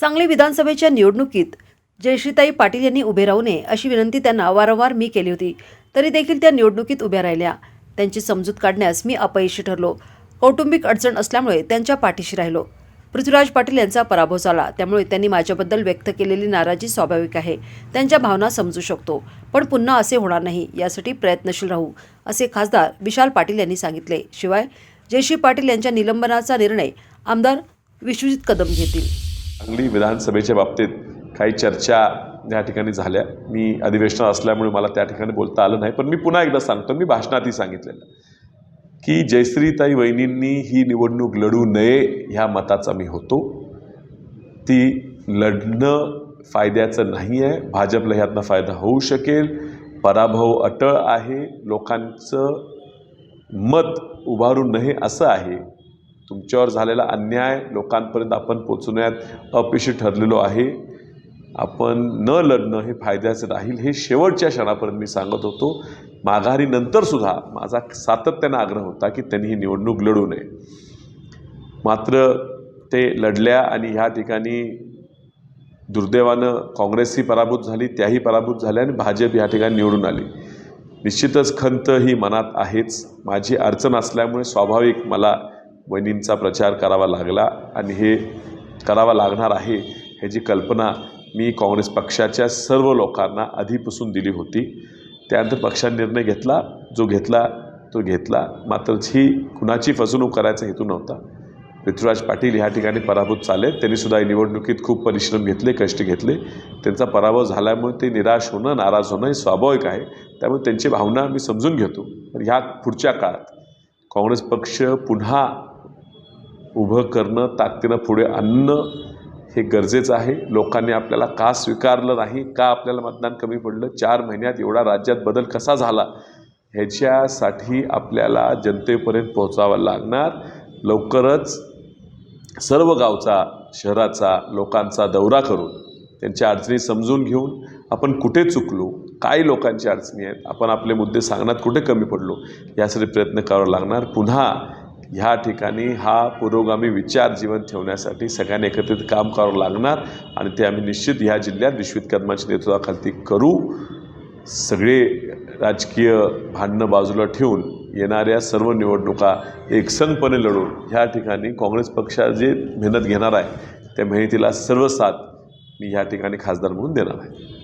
सांगली विधानसभेच्या निवडणुकीत जयश्रीताई पाटील यांनी उभे राहू नये अशी विनंती त्यांना वारंवार मी केली होती. तरी देखील त्या निवडणुकीत उभ्या राहिल्या. त्यांची समजूत काढण्यास मी अपयशी ठरलो. कौटुंबिक अडचण असल्यामुळे त्यांच्या पाठीशी राहिलो. पृथ्वीराज पाटील यांचा पराभव झाला, त्यामुळे त्यांनी माझ्याबद्दल व्यक्त केलेली नाराजी स्वाभाविक आहे. त्यांच्या भावना समजू शकतो, पण पुन्हा असे होणार नाही यासाठी प्रयत्नशील राहू, असे खासदार विशाल पाटील यांनी सांगितले. शिवाय जयश्री पाटील यांच्या निलंबनाचा निर्णय आमदार विश्वजित कदम घेतील. सांगली विधानसभेच्या बाबतीत काही चर्चा या ठिकाणी झाल्या. मी अधिवेशनात असल्यामुळे मला त्या ठिकाणी बोलता आलं नाही, पण मी पुन्हा एकदा सांगतो, मी भाषणातही सांगितलेलं की जयश्रीताई वहिनींनी ही निवडणूक लढू नये ह्या मताचा मी होतो. ती लढणं फायद्याचं नाही आहे. भाजपला ह्यातनं फायदा होऊ शकेल. पराभव अटळ आहे. लोकांचं मत उभारू नये असं आहे. तुमच्यावर झालेला अन्याय लोकांपर्यंत आपण पोचवण्यात अपयशी ठरलेलो आहे. आपण न लढणं हे फायद्याचं राहील हे शेवटच्या क्षणापर्यंत मी सांगत होतो. माघारीनंतरसुद्धा माझा सातत्यानं आग्रह होता की त्यांनी ही निवडणूक लढू नये. मात्र ते लढल्या आणि ह्या ठिकाणी दुर्दैवानं काँग्रेसही पराभूत झाली, त्याही पराभूत झाल्या आणि भाजप ह्या ठिकाणी निवडून आली. निश्चितच खंत ही मनात आहेच. माझी अडचण असल्यामुळे स्वाभाविक मला वहिनींचा प्रचार करावा लागला आणि हे करावा लागणार आहे ह्याची कल्पना मी काँग्रेस पक्षाच्या सर्व लोकांना आधीपासून दिली होती. त्यानंतर पक्षाने निर्णय घेतला, जो घेतला तो घेतला. मात्र ही कुणाची फसवणूक करायचा हेतू नव्हता. पृथ्वीराज पाटील ह्या ठिकाणी पराभूत झाले. त्यांनीसुद्धा या निवडणुकीत खूप परिश्रम घेतले, कष्ट घेतले. त्यांचा पराभव झाल्यामुळे ते निराश होणं, नाराज होणं हे स्वाभाविक आहे. त्यामुळे त्यांची भावना मी समजून घेतो. पण ह्या पुढच्या काळात काँग्रेस पक्ष पुन्हा उभं करणं, ताकदीनं पुढे आणणं हे गरजेचं आहे. लोकांनी आपल्याला का स्वीकारलं नाही, का आपल्याला मतदान कमी पडलं, 4 महिन्यात एवढा राज्यात बदल कसा झाला, ह्याच्यासाठी आपल्याला जनतेपर्यंत पोहोचावं लागणार. लवकरच सर्व गावचा, शहराचा, लोकांचा दौरा करून त्यांच्या अडचणी समजून घेऊन आपण कुठे चुकलो, काय लोकांची अडचणी आहेत, आपण आपले मुद्दे सांगण्यात कुठे कमी पडलो, यासाठी प्रयत्न करावा लागणार. पुन्हा ह्या ठिकाणी हा पुरोगामी विचार जीवन ठेवण्यासाठी सगळ्यांनी एकत्रित काम करावं लागणार आणि ते आम्ही निश्चित ह्या जिल्ह्यात विश्वजित कदमांच्या नेतृत्वाखाली करू. सगळे राजकीय भांडणं बाजूला ठेवून येणाऱ्या सर्व निवडणुका एकसंघपणे लढून ह्या ठिकाणी काँग्रेस पक्षा जे मेहनत घेणार आहे त्या मेहनतीला सर्व साथ मी ह्या ठिकाणी खासदार म्हणून देणार आहे.